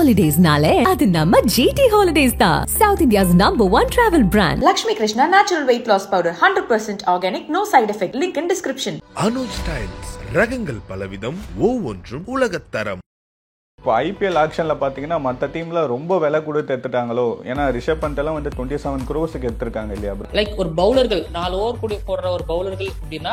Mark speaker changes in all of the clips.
Speaker 1: Holidays-nale, adu namma GT Holidays da. South India's #1 travel brand.
Speaker 2: Lakshmi Krishna Natural Weight Loss Powder, 100% organic, no side effect. Link in description.
Speaker 3: Anuj Styles, ரகங்கள் பலவிதம், ஒவ்வொன்றும் உலகத்தரம்.
Speaker 4: இப்போ IPL ஆக்ஷனில் பார்த்தீங்கன்னா மற்ற டீமில் ரொம்ப விலை கொடுத்து எடுத்துட்டாங்களோ, ஏன்னா ரிஷப் பண்ட் எல்லாம் வந்து 27 crores எடுத்திருக்காங்க இல்லையா?
Speaker 5: லைக் ஒரு பவுலர்கள் 4 ஓவர் கூட போடுற ஒரு பவுலர்கள் அப்படின்னா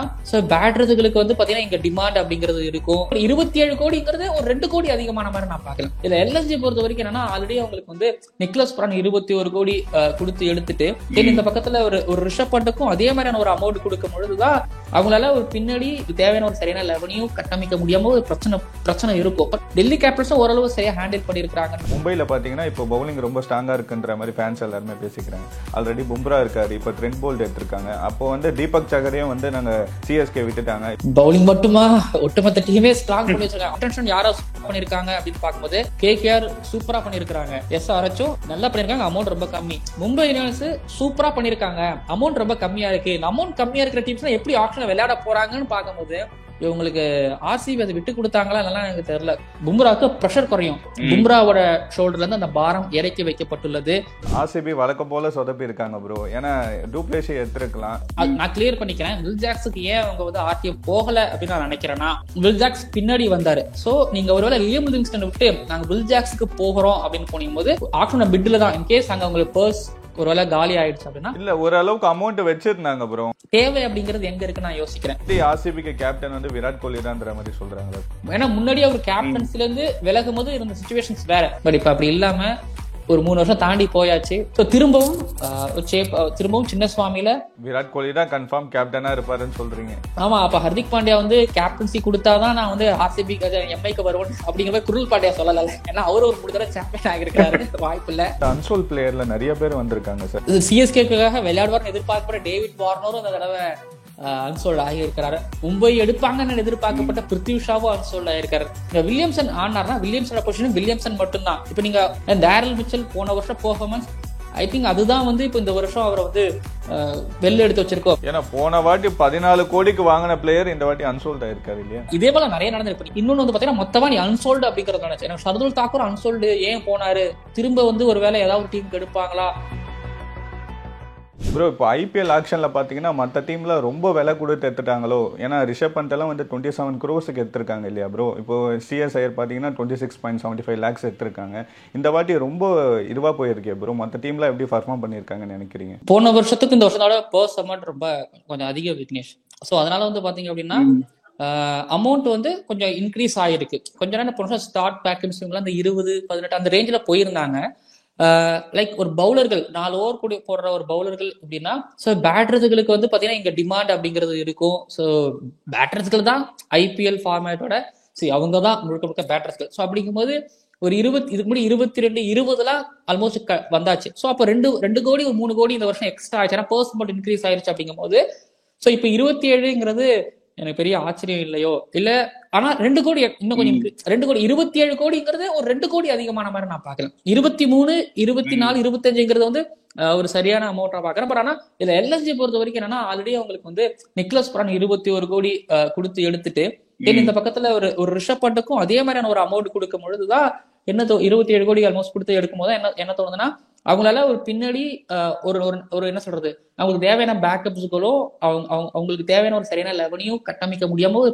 Speaker 5: பேட்டர்ஸுகளுக்கு வந்து பாத்தீங்கன்னா இங்க டிமாண்ட் அப்படிங்கிறது இருக்கும். 27 கோடிங்கிறது ஒரு 2 கோடி அதிகமான மாதிரி நான் பார்க்கலாம். இதுல எல்எஸ்ஜி பொறுத்த வரைக்கும் என்னன்னா ஆல்ரெடி அவங்களுக்கு வந்து நிக்லஸ் புரான் 21 கோடி கொடுத்து எடுத்துட்டு இந்த பக்கத்துல ஒரு ரிஷப் பண்ட்டுக்கும் அதே மாதிரியான ஒரு அமௌண்ட் கொடுக்கும் பொழுதுதான் அவங்களால ஒரு பின்னாடி தேவையான ஒரு சரியான லெவனையும் கட்டமைக்க முடியாம ஒரு பிரச்சனை இருக்கும். பட் டெல்லி கேபிட்டல்ஸும் ஓரளவு சரியா ஹேண்டில் பண்ணிருக்காங்க.
Speaker 4: மும்பைல பாத்தீங்கன்னா இப்போ பவுலிங் ரொம்ப ஸ்ட்ராங்கா இருக்குன்ற மாதிரி ஃபேன்ஸ் எல்லாருமே பேசிக்கிறாங்க. ஆல்ரெடி பும்ரா இருக்காரு, இப்போ ட்ரெண்ட் போல்ட் எடுத்திருக்காங்க. அப்போ வந்து தீபக் சகரையும் வந்து நாங்க சிஎஸ்கே விட்டுட்டாங்க.
Speaker 5: பவுலிங் மட்டுமா ஒட்டுமொத்த டீமே ஸ்ட்ராங் பண்ணி வச்சிருக்காங்க. அட்டென்ஷன் யாரோ பண்ணிருக்காங்க அப்படின்னு பார்க்கும்போது கேகேஆர் சூப்பரா பண்ணிருக்காங்க, எஸ்ஆர்எச்சும் நல்லா பண்ணிருக்காங்க, அமௌண்ட் ரொம்ப கம்மி. மும்பை இந்தியன்ஸ் சூப்பரா பண்ணிருக்காங்க, அமௌண்ட் ரொம்ப கம்மியா இருக்கு. அமௌண்ட் கம்மியா இருக்கிற டீம்ஸ் எப்படி ஆப்ஷன் விளையாட போறாங்கன்னு பார்க்கும்போது இவங்களுக்கு ஆர்சிபி அதை விட்டு கொடுத்தாங்களா நல்லா எனக்கு தெரியல. பும்ராவுக்கு பிரஷர் குறையும், பும்ராவோட ஷோல்டர்ல இருந்து அந்த பாரம் இறக்கி வைக்கப்பட்டுள்ளது.
Speaker 4: ஆர்சிபி வழக்கம் போல சொதப்பி இருக்காங்க ப்ரோ. ஏன்னா டூப்ளேசி எடுத்திருக்கலாம்.
Speaker 5: நான் கிளியர் பண்ணிக்கிறேன், வில் ஜாக்ஸுக்கு ஏன் அவங்க வந்து ஆர்டிஎஃப் போகல அப்படின்னு நான் நினைக்கிறேன்னா வில் ஜாக்ஸ் பின்னாடி வந்தாரு. சோ நீங்க ஒருவேளை லியம் லிவிங்ஸ்டன் விட்டு நாங்க வில் ஜாக்ஸுக்கு போகிறோம் அப்படின்னு போகும்போது ஆக்ஷன் பிட்ல தான் இன்கேஸ் அங்க உங்களுக்கு பர்ஸ் ஒருவேளை காலி ஆயிடுச்சு அப்படின்னா
Speaker 4: இல்ல ஓரளவுக்கு அமௌண்ட் வச்சிருந்தாங்க ப்ரோ.
Speaker 5: தேவை அப்படிங்கிறது எங்க இருக்கு நான் யோசிக்கிறேன்.
Speaker 4: ஆர்சிபிக்கு கேப்டன் வந்து விராட் கோலி தான்ன்ற மாதிரி சொல்றாங்க.
Speaker 5: ஏன்னா முன்னாடியே ஒரு கேப்டன்சில இருந்து விலகும் போது இருந்த சிச்சுவேஷன்ஸ் வேற. பட் இப்ப அப்படி இல்லாம ஒரு 3 வருஷம் தாண்டி போயாச்சு. திரும்பவும் சின்ன சுவாமியில
Speaker 4: விராட் கோலி தான் கன்ஃபார்ம் கேப்டனா இருப்பாருன்னு சொல்றீங்க.
Speaker 5: ஆமா, அப்ப ஹர்திக் பாண்டியா வந்து கேப்டன்சி கொடுத்தாதான் நான் வந்து ஆர்சிபி எம்ஐக்கு வருவேன் அப்படிங்கிற குருல் பாண்டியா சொல்லல. ஏன்னா அவரு ஒரு 3 தடவை சாம்பியன் ஆகிருக்காரு, வாய்ப்பு இல்ல.
Speaker 4: அன்சோல்ட் பிளேயர்ல நிறைய பேர் வந்திருக்காங்க சார்.
Speaker 5: சிஎஸ்கேக்காக விளையாடுவார்னு எதிர்பார்க்கப்பட்ட டேவிட் வார்னரும் அந்த தடவை அன்சோல்ட் ஆகி இருக்கிறாரு. மும்பை எடுப்பாங்கன்னு எதிர்பார்க்கப்பட்ட பிருத்வி ஷாவும் அன்சோல்ட் ஆகிருக்காரு. வில்லியம்சன் ஆனார்னா வில்லியம்சனோட பொசிஷன் வில்லியம்சன் மட்டும்தான். இப்ப நீங்க டேரல் மிச்சல் போன வருஷம் பெர்ஃபார்மன்ஸ் ஐ திங்க் அதுதான் வந்து இப்ப இந்த வருஷம் அவரை வந்து வெளில எடுத்து வச்சிருக்கோம்.
Speaker 4: ஏன்னா போன வாட்டி 14 கோடிக்கு வாங்கின பிளேயர் இந்த வாட்டி அன்சோல்ட் ஆயிருக்காரு இல்லையா?
Speaker 5: இதே போல நிறைய நடந்திருக்கு. இன்னொன்னு வந்து பாத்தீங்கன்னா மொத்தமா நீ அன்சோல்டு அப்படிங்கறது நினைச்சு எனக்கு ஷர்துல் தாக்கூர் அன்சோல்டு ஏன் போனாரு, திரும்ப வந்து ஒரு வேலை ஏதாவது ஒரு டீமுக்கு எடுப்பாங்களா
Speaker 4: ப்ரோ? இப்போ ஐபிஎல் ஆக்ஷன்ல பாத்தீங்கன்னா மற்ற டீம்ல ரொம்ப விலை கொடுத்து எடுத்துட்டாங்களோ, ஏன்னா ரிஷப் பண்ட் எல்லாம் வந்து 27 crores எடுத்திருக்காங்க இல்லையா ப்ரோ? இப்போ சிஎஸ்ஐஆர் பாத்தீங்கன்னா 26.75 lakhs எடுத்திருக்காங்க. இந்த வாட்டி ரொம்ப இதுவா போயிருக்கே ப்ரோ. மற்ற டீம்ல எப்படி பர்ஃபார்ம் பண்ணிருக்காங்கன்னு நினைக்கிறீங்க?
Speaker 5: போன வருஷத்துக்கு இந்த வருஷத்தோட பர்ஸ் அமௌண்ட் ரொம்ப கொஞ்சம் அதிக விக்னேஷ். ஸோ அதனால வந்து பாத்தீங்க அப்படின்னா அமௌண்ட் வந்து கொஞ்சம் இன்க்ரீஸ் ஆயிருக்கு. கொஞ்ச நேரம் போன ஸ்டார்ட் பேக்கேஜ் அந்த 20, 18 அந்த ரேஞ்சில் போயிருந்தாங்க. லைக் ஒரு பவுலர்கள் 4 ஓவர் கூட போடுற ஒரு பவுலர்கள் அப்படின்னா பேட்டர்ஸுகளுக்கு வந்து பாத்தீங்கன்னா இங்க டிமாண்ட் அப்படிங்கிறது இருக்கும். ஸோ பேட்டர்ஸ்கள் தான் ஐபிஎல் ஃபார்மேட்டோட அவங்க தான் முழுக்க முழுக்க பேட்டர்ஸ்கள். ஸோ அப்படிங்கும்போது ஒரு 20 இதுக்கு முன்னாடி 22, 20 ஆல்மோஸ்ட் வந்தாச்சு. ஸோ அப்போ 2 கோடி ஒரு 3 கோடி இந்த வருஷம் எக்ஸ்ட்ரா ஆச்சு. ஏன்னா பர்ஸ் அமௌண்ட் இன்க்ரீஸ் ஆயிருச்சு அப்படிங்கும் போது ஸோ இப்போ 27ங்கிறது எனக்கு பெரிய ஆச்சரியம் இல்லையோ இல்ல. ஆனா 2 கோடி இன்னும் கொஞ்சம் 2 கோடி 27 கோடிங்கிறது ஒரு 2 கோடி அதிகமான மாதிரி நான் பாக்கலாம். 23, 24, 25ங்கிறது வந்து ஒரு சரியான அமௌண்டா பாக்குறேன். பட் ஆனா இதுல எல்எஸ்ஜி பொறுத்த வரைக்கும் என்னன்னா ஆல்ரெடி அவங்களுக்கு வந்து நிக்லஸ் புரான் 21 கோடி கொடுத்து எடுத்துட்டு இந்த பக்கத்துல ஒரு ரிஷப் பண்ட்டுக்கும் அதே மாதிரியான ஒரு அமௌண்ட் கொடுக்கும் பொழுதுதான் என்ன 27 கோடி ஆல்மோஸ்ட் கொடுத்து எடுக்கும் போது என்ன தோணுதுன்னா அவங்களால ஒரு பின்னாடி ஒரு என்ன சொல்றது அவங்களுக்கு தேவையான பேக்கப்ஸ்களோ அவங்களுக்கு தேவையான ஒரு சரியான லெவனையும் கட்டமைக்க முடியாம ஒரு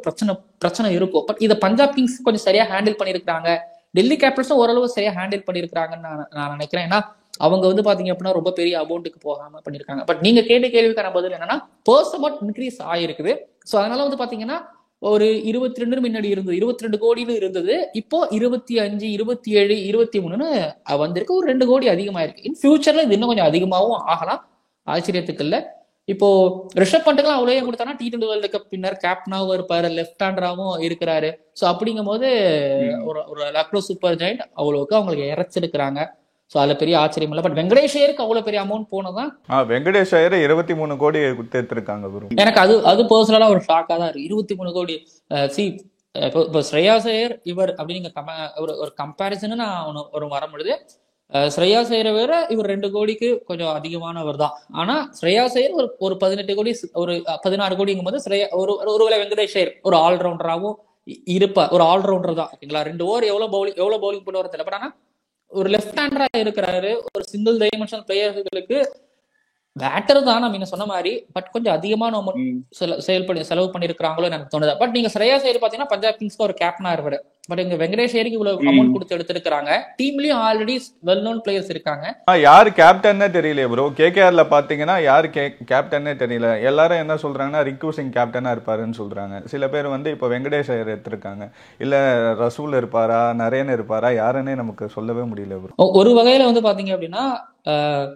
Speaker 5: பிரச்சனை இருக்கும். பட் இதை பஞ்சாப் கிங்ஸ் கொஞ்சம் சரியா ஹேண்டில் பண்ணிருக்காங்க. டெல்லி கேபிட்டல்ஸும் ஓரளவு சரியா ஹேண்டில் பண்ணிருக்காங்கன்னு நான் நினைக்கிறேன். ஏன்னா அவங்க வந்து பாத்தீங்க அப்படின்னா ரொம்ப பெரிய அமௌண்ட்டுக்கு போகாம பண்ணிருக்காங்க. பட் நீங்க கேள்விக்கான பதில் என்னன்னா பர்ஸ் அமௌண்ட் இன்க்ரீஸ் ஆயிருக்குது. ஸோ அதனால வந்து பாத்தீங்கன்னா ஒரு 22 முன்னாடி இருந்தது, 22 கோடின்னு இருந்தது. இப்போ 25, 27, 23ன்னு வந்திருக்கு. ஒரு 2 கோடி அதிகமாயிருக்கு. இன் ஃபியூச்சர்ல இது இன்னும் கொஞ்சம் அதிகமாகவும் ஆகலாம், ஆச்சரியத்துக்கு இல்லை. இப்போ ரிஷப் பண்ட்டுக்கெல்லாம் அவ்வளோ கொடுத்தானா T20 வேர்ல்டு கப் பின்னர் கேப்டனாவும் இருப்பாரு, லெஃப்ட் ஹேண்டராகவும் இருக்கிறாரு. ஸோ அப்படிங்கும்போது ஒரு லக்னோ சூப்பர் ஜெயண்ட் அவ்வளோக்கு அவங்களுக்கு இறைச்சிருக்கிறாங்க. ஸோ அதுல பெரிய ஆச்சரியம் இல்லை. பட் வெங்கடேஷ் ஐயருக்கு அவ்வளவு பெரிய அமௌண்ட் போனதான்.
Speaker 4: வெங்கடேஷ் ஐயர் 23 கோடி எடுத்திருக்காங்க.
Speaker 5: எனக்கு அது பர்சனலா ஒரு ஷாக்கா தான் இருக்கு. 23 கோடி இப்போ ஸ்ரேயாஸ் ஐயர் இவர் அப்படின்னு ஒரு கம்பேரிசன் நான் ஒரு வரம்பொழுது ஸ்ரேயாஸ் ஐயரை வேற இவர் 2 கோடிக்கு கொஞ்சம் அதிகமானவர் தான். ஆனா ஸ்ரேயாஸ் ஐயர் ஒரு 18 கோடி ஒரு 16 கோடிங்கும் போது ஒருவேளை வெங்கடேஷ் ஐயர் ஒரு ஆல்ரவுண்டராகவும் இருப்பார். ஒரு ஆல்ரவுண்டர் தான், ஓகேங்களா? 2 ஓவர் எவ்வளவு பவுலிங் பண்ணுவார் தெரியல. பட் ஆனா ஒரு லெஃப்ட் ஹேண்டரா இருக்கிறாரு. ஒரு சிங்கிள் டைமென்ஷனல் பிளேயர்களுக்கு பேட்டர் தான் நீங்க சொன்ன மாதிரி, பட் கொஞ்சம் அதிகமான அமௌண்ட் செலவு பண்ணிருக்காங்களோ எனக்கு தோணுது. பட் நீங்க ஸ்ரேயாஸ் ஐயர் பாத்தீங்கன்னா பஞ்சாப் கிங்ஸ்க்கு ஒரு கேப்டனா இருப்பாரு. பட் இங்க வெங்கடேஷ் ஐயருக்கு இவ்வளவு அமௌண்ட் கொடுத்து எடுத்திருக்காங்க. டீம்லயும் ஆல்ரெடி வெல் நோன் பிளேயர்ஸ் இருக்காங்க.
Speaker 4: யாரு கேப்டன்னே தெரியல ப்ரோ. கேகேஆர்ல பாத்தீங்கன்னா யாரு கேப்டன்னே தெரியல. எல்லாரும் என்ன சொல்றாங்கன்னா ரிங்கு சிங் கேப்டனா இருப்பாருன்னு சொல்றாங்க. சில பேர் வந்து இப்ப வெங்கடேஷ் ஐயர் எடுத்திருக்காங்க. இல்ல ரசூல் இருப்பாரா, நரேன் இருப்பாரா, யாருன்னே நமக்கு சொல்லவே முடியல ப்ரோ.
Speaker 5: ஒரு வகையில வந்து பாத்தீங்க அப்படின்னா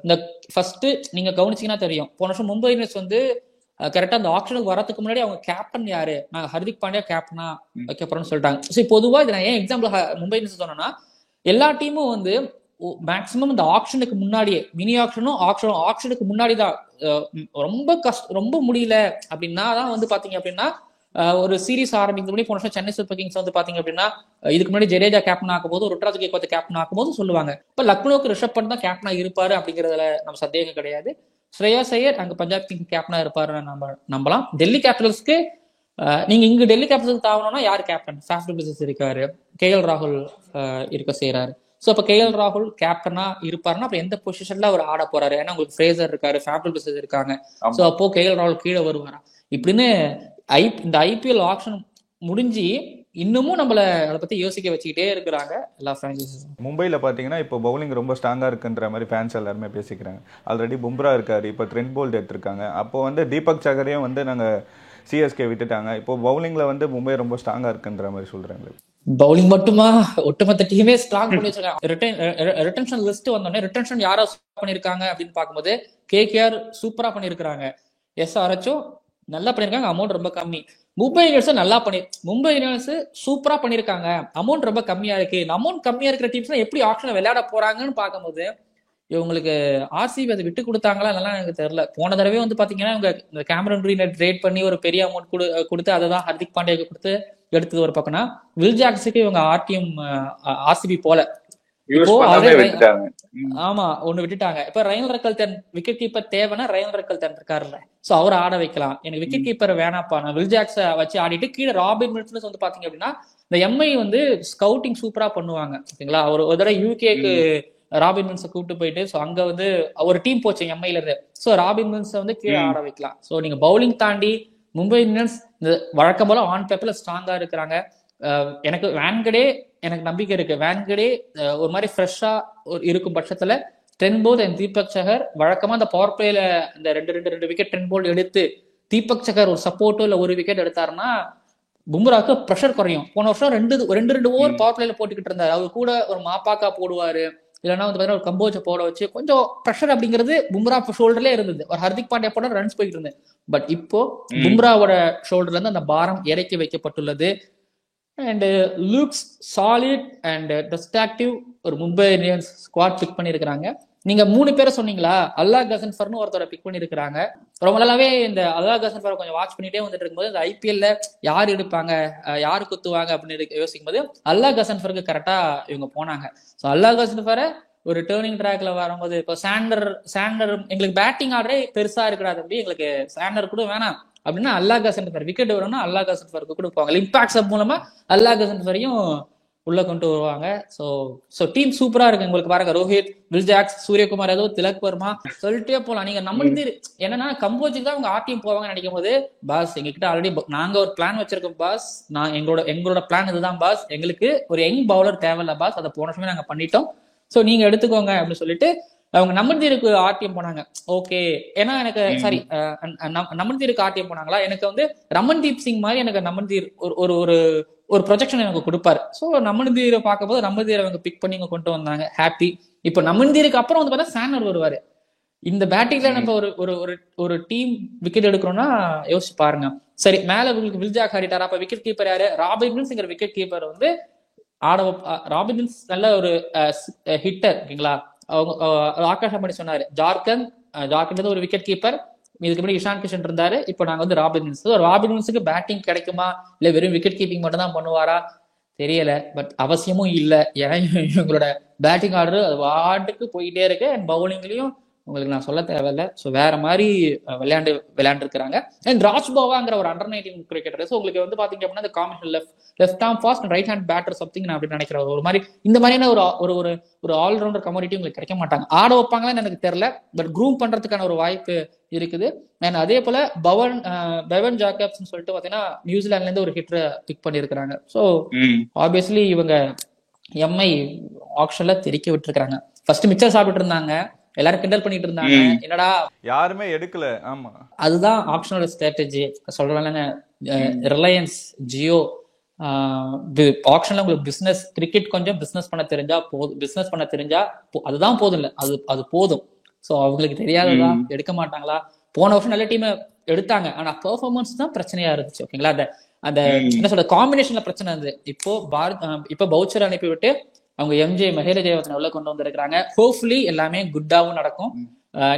Speaker 5: இந்த ஃபர்ஸ்ட் நீங்க கவனிச்சீங்கன்னா தெரியும், போன வருஷம் மும்பை இந்தியன்ஸ் வந்து கரெக்டா அந்த ஆப்ஷனுக்கு வரதுக்கு முன்னாடி அவங்க கேப்டன் யாரு, நான் ஹர்திக் பாண்டியா கேப்டனா வைக்க போறேன்னு சொல்லிட்டாங்க. சரி, பொதுவா இது நான் ஏன் எக்ஸாம்பிள் மும்பை இந்தியன்ஸ் சொன்னேன்னா, எல்லா டீமும் வந்து மேக்சிமம் இந்த ஆப்ஷனுக்கு முன்னாடியே, மினி ஆப்ஷனுக்கு முன்னாடி தான் ரொம்ப முடியல அப்படின்னா தான் வந்து பாத்தீங்க அப்படின்னா ஒரு சீரீஸ் ஆரம்பிக்கும் முன்னாடி போன வருஷம் சென்னை சூப்பர் கிங்ஸ் வந்து பாத்தீங்க அப்படின்னா இதுக்கு முன்னாடி ஜடேஜா கேப்டன் ஆக்கும் போது, ருத்ராஜ் கேக்வாத் கேப்டன் ஆக்கும் போது சொல்லுவாங்க. இப்ப லக்னோக்கு ரிஷப் பண்ட் தான் கேப்டனா இருப்பாரு அப்படிங்கறதுல நம்ம சந்தேகம் கிடையாது. ஸ்ரேயாஸ் ஐயர் அங்க பஞ்சாப் கிங்ஸ் கேப்டனா இருப்பாருன்னு நம்ம நம்பலாம். டெல்லி கேபிட்டல்ஸ்க்கு நீங்க இங்க டெல்லி கேபிட்டல்ஸ்க்கு தாவணும்னா யார் கேப்டன்? ஃபேஃப் டு பிளேசிஸ் இருக்காரு, KL ராகுல் இருக்க செய்யறாரு. ஸோ அப்ப KL ராகுல் கேப்டனா இருப்பாருன்னா அப்ப எந்த பொசிஷன்ல அவர் ஆட போறாரு? ஏன்னா உங்களுக்கு ஃப்ரேசர் இருக்காரு, ஃபேஃப் டு பிளேசிஸ் இருக்காங்க. ஸோ அப்போ KL ராகுல் கீழே வருவாரா? இப்படின்னு இந்த IPL ஆப்ஷன் முடிஞ்சு இன்னமும் நம்மள அதை பத்தி யோசிக்க வச்சுக்கிட்டே இருக்கிறாங்க எல்லா பிரான்சைஸும்.
Speaker 4: மும்பைல பாத்தீங்கன்னா இப்போ பவுலிங் ரொம்ப ஸ்ட்ராங்கா இருக்குன்ற மாதிரி ஃபேன்ஸ் எல்லாருமே பேசிக்கிறாங்க. ஆல்ரெடி பும்ரா இருக்காரு, இப்போ ட்ரெண்ட் போல்ட் எடுத்திருக்காங்க. அப்போ வந்து தீபக் சகரையும் வந்து நாங்க CSK விட்டுட்டாங்க. இப்போ பவுலிங்ல வந்து மும்பை ரொம்ப ஸ்ட்ராங்கா இருக்குன்ற மாதிரி சொல்றாங்க.
Speaker 5: பவுலிங் மட்டுமா, ஒட்டுமொத்த டீமே ஸ்ட்ராங் பண்ணி வச்சிருக்காங்க. ரிட்டன்ஷன் லிஸ்ட் வந்தோடனே ரிட்டன்ஷன் யாரா பண்ணிருக்காங்க அப்படின்னு பார்க்கும்போது KKR சூப்பரா பண்ணிருக்காங்க, SRHம் நல்லா பண்ணிருக்காங்க, அமௌண்ட் ரொம்ப கம்மி. மும்பை இந்தியன்ஸ் நல்லா மும்பை இந்தியன்ஸ் சூப்பரா பண்ணிருக்காங்க, அமௌண்ட் ரொம்ப கம்மியா இருக்கு. அமௌண்ட் கம்மியா இருக்கிற டீம்ஸ் எப்படி ஆப்ஷன் விளையாட போறாங்கன்னு பார்க்கும்போது இவங்களுக்கு RCB அதை விட்டு கொடுத்தாங்களா அதெல்லாம் எனக்கு தெரியல. போன தடவை வந்து பாத்தீங்கன்னா இவங்க இந்த கேமரன் கிரீனை ட்ரேட் பண்ணி ஒரு பெரிய அமௌண்ட் கொடுத்து அதை தான் ஹர்திக் பாண்டியாக்கு கொடுத்து எடுத்தது ஒரு பக்கம்னா, வில் ஜாக்ஸுக்கு இவங்க RCB போல. ஆமா, ஒண்ணு விட்டுட்டாங்க. இப்ப ரயன் ரக்கல்டன் விக்கெட் கீப்பர் தேவைன்னா ரயன் ரக்கல்டன் இருக்காருல்ல, சோ அவரை ஆட வைக்கலாம். எனக்கு விக்கெட் கீப்பர் வேணாப்பா, நான் வில் ஜாக்ஸ வச்சு ஆடிட்டு கீழே ராபின் மில்ஸ் வந்து பாத்தீங்க அப்படின்னா இந்த MI வந்து ஸ்கவுட்டிங் சூப்பரா பண்ணுவாங்க. ஓகேங்களா, ஒரு தடவை UKக்கு ராபின் மில்ஸை கூப்பிட்டு போயிட்டு ஸோ அங்க வந்து ஒரு டீம் போச்சு MIல இருந்து. ஸோ ராபின் மில்ஸை வந்து கீழே ஆட வைக்கலாம். ஸோ நீங்க பவுலிங் தாண்டி மும்பை இந்தியன்ஸ் இந்த வழக்கம் போல ஆன் பேப்பர்ல ஸ்ட்ராங்கா இருக்கிறாங்க. எனக்கு வேன்கடே எனக்கு நம்பிக்கை இருக்கு. வேன்கடே ஒரு மாதிரி ஃப்ரெஷ்ஷா இருக்கும் பட்சத்துல ட்ரெண்ட் போல்ட் அண்ட் தீபக் சஹர் வழக்கமா அந்த பவர் பிளேல இந்த ரெண்டு விக்கெட் ட்ரெண்ட் போல்ட் எடுத்து தீபக் சஹர் ஒரு சப்போர்ட்டோ இல்ல ஒரு விக்கெட் எடுத்தாருன்னா பும்ராக்கு ப்ரெஷர் குறையும். போன வருஷம் ரெண்டு ஓவர் பவர் பிளேல போட்டுக்கிட்டு இருந்தாரு. அவர் கூட ஒரு மாப்பாக்கா போடுவாரு, இல்லைன்னா வந்து பாத்தீங்கன்னா ஒரு கம்போஜை போட வச்சு கொஞ்சம் ப்ரெஷர் அப்படிங்கிறது பும்ரா ஷோல்டர்ல இருந்தது. ஒரு ஹர்திக் பாண்டியா போட ரன்ஸ் போயிட்டு இருந்தது. பட் இப்போ பும்ராவோட ஷோல்டர்ல இருந்து அந்த பாரம் இறக்கி வைக்கப்பட்டுள்ளது. And looks solid and distractive ஒரு மும்பை இந்தியன்ஸ் ஸ்குவாட் பிக் பண்ணிருக்காங்க. நீங்க 3 பேரை சொன்னீங்களா, அல்லாஹ் கசன்ஃபர்னு ஒருத்தரை பிக் பண்ணிருக்காங்க. ரொம்ப நாளாவே இந்த அல்லாஹ் கசன்ஃபரை கொஞ்சம் வாட்ச் பண்ணிட்டே வந்துட்டு இருக்கும்போது இந்த IPLல யார் எடுப்பாங்க யாரு குத்துவாங்க அப்படின்னு யோசிக்கும் போது அல்லாஹ் கசன்ஃபருக்கு கரெக்டா இவங்க போனாங்க. ஸோ அல்லாஹ் கசன்ஃபரை ஒரு டேர்னிங் ட்ராக்ல வரும்போது இப்போ சாண்டர் எங்களுக்கு பேட்டிங் ஆர்டரே பெருசா இருக்கிறாது, அப்படி எங்களுக்கு சாண்டர் கூட வேணாம் அப்படின்னா அல்லாஹ் கசன்ஃபர் விக்கெட் வரும்னா அல்லாஹ் கசன்ஃபருக்கு கொடுப்பாங்க. இம்பாக்ட் சப் மூலமா அல்லாஹ் கசன்ஃபரையும் உள்ள கொண்டு வருவாங்க. ஸோ டீம் சூப்பரா இருக்கு. உங்களுக்கு பாருங்க, ரோஹித், வில் ஜாக்ஸ், சூரியகுமார் யாதவ், திலக் வர்மா சொல்லிட்டே போலாம். நீங்க நம்மளுக்கு என்னன்னா கம்போஜுக்கு தான் அவங்க ஆர்டிஎம் போவாங்கன்னு நினைக்கும் போது, பாஸ் எங்ககிட்ட ஆல்ரெடி நாங்க ஒரு பிளான் வச்சிருக்கோம் பாஸ், நான் எங்களோட பிளான் இதுதான் பாஸ், எங்களுக்கு ஒரு யங் பவுலர் தேவையில்ல பாஸ், அதை போன வருஷமே நாங்க பண்ணிட்டோம், ஸோ நீங்க எடுத்துக்கோங்க அப்படின்னு சொல்லிட்டு அவங்க நமன்தீருக்கு ஆர்டிஎம் போனாங்க. ஓகே, ஏன்னா எனக்கு சாரி நமன்தீருக்கு ஆர்டிஎம் போனாங்களா, எனக்கு வந்து ரமன்தீப் சிங் மாதிரி எனக்கு நமன்தீர் ஒரு ப்ரொஜெக்ஷன் எனக்கு கொடுப்பாரு. ஸோ நமன்தீரை பார்க்கும்போது நமன்தீரை அவங்க பிக் பண்ணி கொண்டு வந்தாங்க. ஹாப்பி. இப்போ நமன்தீருக்கு அப்புறம் வந்து பார்த்தா சானர் வருவாரு. இந்த பேட்டிங்ல நம்ம ஒரு டீம் விக்கெட் எடுக்கிறோம்னா யோசிச்சு பாருங்க. சரி, மேல உங்களுக்கு வில்ஜாக் ஆடிட்டாரா, அப்ப விக்கெட் கீப்பர் யாரு? ராபின் மில்ஸ்ங்கிற விக்கெட் கீப்பர் வந்து ராபின் மில்ஸ் நல்ல ஒரு ஹிட்டர். ஓகேங்களா, அவங்க ஆகாஷ் சொன்னாரு ஜார்க்கண்ட் ஒரு விக்கெட் கீப்பர், இதுக்கு முன்னாடி இஷான் கிஷன் இருந்தாரு, இப்போ நாங்க வந்து ராபின் மில்ஸுக்கு பேட்டிங் கிடைக்குமா இல்ல வெறும் விக்கெட் கீப்பிங் மட்டும் தான் பண்ணுவாரா தெரியல. பட் அவசியமும் இல்லை, ஏன்னா இவங்களோட பேட்டிங் ஆர்டர் அது வாட்டுக்கு போயிட்டே இருக்கு. அண்ட் பவுலிங்லயும் உங்களுக்கு நான் சொல்ல தேவையில்லை. ஸோ வேற மாதிரி விளையாண்டுருக்காங்க. அண்ட் ராஜ்போவாங்கிற ஒரு அண்டர் 19 கிரிக்கெட்டர். ஸோ உங்களுக்கு வந்து பாத்தீங்க அப்படின்னா இந்த combination left arm fast and right hand batter something நான் அப்படி நினைக்கிறேன். ஒரு மாதிரி இந்த மாதிரியான ஒரு ஆல்ரவுண்டர் கம்யூனிட்டி உங்களுக்கு கிடைக்க மாட்டாங்க. ஆட வைப்பாங்களான்னு எனக்கு தெரியல, பட் க்ரூம் பண்றதுக்கான ஒரு வாய்ப்பு இருக்குது. அண்ட் அதே போல பெவன் ஜாக்கப்ஸ் சொல்லிட்டு பாத்தீங்கன்னா நியூசிலாந்துல இருந்து ஒரு ஹிட்டரை பிக் பண்ணிருக்காங்க. ஸோ ஆப்வியஸ்லி இவங்க எம்ஐ ஆக்ஷன்ல தெரிக்க விட்டுருக்காங்க. ஃபர்ஸ்ட் மிச்சர் சாப்பிட்டு இருந்தாங்க, எல்லாரும் கிண்டல் பண்ணிட்டு இருந்தாங்க, என்னடா
Speaker 4: யாருமே எடுக்கல. ஆமா,
Speaker 5: அதுதான் ஆப்ஷனோட ஸ்ட்ராட்டஜி சொல்றாங்க. ரிலையன்ஸ், ஜியோ ஆப்ஷன்ல உங்களுக்கு பிசினஸ் கிரிக்கெட் கொஞ்சம் பிசினஸ் பண்ண தெரிஞ்சா போதும். பிசினஸ் பண்ண தெரிஞ்சா அதுதான் போதும், இல்ல அது போதும். ஸோ அவங்களுக்கு தெரியாததா எடுக்க மாட்டாங்களா? போன வருஷம் நல்ல டீம் எடுத்தாங்க, ஆனா பெர்ஃபார்மன்ஸ் தான் பிரச்சனையா இருந்துச்சு. ஓகேங்களா, அந்த என்ன சொல்ற காம்பினேஷன்ல பிரச்சனை இருந்தது. இப்போ பவுச்சர் அனுப்பி விட்டு அவங்க எம்ஜே மகேல ஜெயவர்தனை உள்ள கொண்டு வந்திருக்காங்க. ஹோப்ஃபுல்லி எல்லாமே குட்டாவும் நடக்கும்.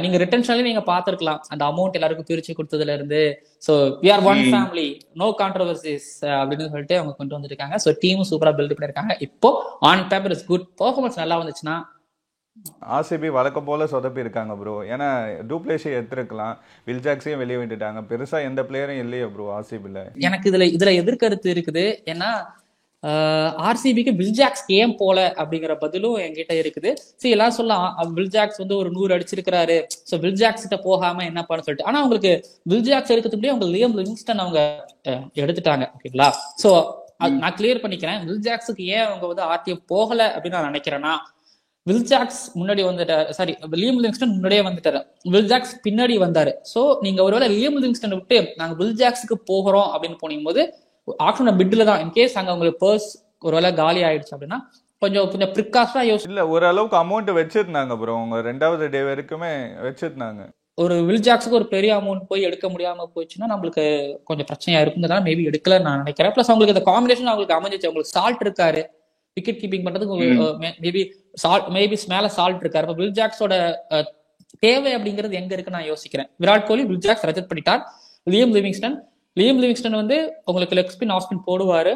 Speaker 5: நீங்க ரிட்டன்ஷன்லயும் நீங்க பாத்துருக்கலாம், அந்த அமௌண்ட் எல்லாருக்கும் பிரிச்சு கொடுத்ததுல இருந்து. So we are one family, no controversies அப்படின்னு சொல்லிட்டு அவங்க கொண்டு வந்திருக்காங்க. ஸோ டீமும் சூப்பரா பில்ட் பண்ணிருக்காங்க. இப்போ on paper is good, performance நல்லா வந்துச்சுன்னா
Speaker 4: ஆர்சிபி வழக்கம் போல சொதப்பி இருக்காங்க ப்ரோ. ஏன்னா டூப்ளேசி எடுத்துருக்கலாம், வில்ஜாக்ஸையும் வெளியே விட்டுட்டாங்க, பெருசா எந்த பிளேயரும் இல்லையே ப்ரோ ஆர்சிபில. எனக்கு
Speaker 5: இதுல எதிர்கருத்து இருக்குது. ஏன்னா ஆர்சிபிக்கு வில்ஜாக்ஸ் ஏன் போல அப்படிங்கிற பதிலும் என்கிட்ட இருக்குது. சரி, எல்லாரும் சொல்லலாம் வில்ஜாக்ஸ் வந்து ஒரு 100 அடிச்சிருக்கிறாரு, ஸோ வில்ஜாக்ஸ் கிட்ட போகாம என்ன பண்ண சொல்லிட்டு. ஆனா அவங்களுக்கு வில்ஜாக்ஸ் எடுக்கிறதுக்கு முன்னாடி அவங்க லியம் லிவிங்ஸ்டன் அவங்க எடுத்துட்டாங்க. ஓகேங்களா, ஸோ நான் கிளியர் பண்ணிக்கிறேன். வில்ஜாக்ஸுக்கு ஏன் அவங்க வந்து ஆர்டிஎஃப் போகல அப்படின்னு நான் நினைக்கிறேன்னா, வில்ஜாக்ஸ் முன்னாடி வந்துட்டாரு, சாரி லியம் லிவிங்ஸ்டன் முன்னாடியே வந்துட்டாரு, வில்ஜாக்ஸ் பின்னாடி வந்தாரு. ஸோ நீங்க ஒருவேளை லியம் லிவிங்ஸ்டன் விட்டு நாங்க வில்ஜாக்ஸுக்கு போகிறோம் அப்படின்னு போனீங்க போது ஆக்ஷன் பிட்ல தான் இன்கேஸ் அங்க உங்களுக்கு பர்ஸ் ஒருவேளை காலி ஆயிடுச்சு அப்படின்னா கொஞ்சம் ப்ரிகாஷனா யோசி.
Speaker 4: இல்ல, ஓரளவுக்கு அமௌண்ட் வச்சிருந்தாங்க ப்ரோ, அவங்க 2வது டே வரைக்குமே வச்சிருந்தாங்க.
Speaker 5: ஒரு வில்ஜாக்ஸுக்கு ஒரு பெரிய அமௌண்ட் போய் எடுக்க முடியாம போயிடுச்சுன்னா நம்மளுக்கு கொஞ்சம் பிரச்சனையா இருக்குங்கிறதால மேபி எடுக்கல நான் நினைக்கிறேன். பிளஸ் அவங்களுக்கு இந்த காம்பினேஷன் அவங்களுக்கு அமைஞ்சிச்சு. அவங்களுக்கு சால்ட் இருக்காரு, விக்கெட் கீப்பிங் பண்றதுக்கு மேபி மேல சால்ட் இருக்காரு. இப்போ வில்ஜாக்ஸோட தேவை அப்படிங்கிறது எங்க இருக்குன்னு நான் யோசிக்கிறேன். விராட் கோலி வில்ஜாக்ஸ் ரஜத் பண்ணிட்டார். லியம் லிவிங்ஸ்டன் வந்து உங்களுக்கு லெக் ஸ்பின் ஆஃப் ஸ்பின் போடுவாரு.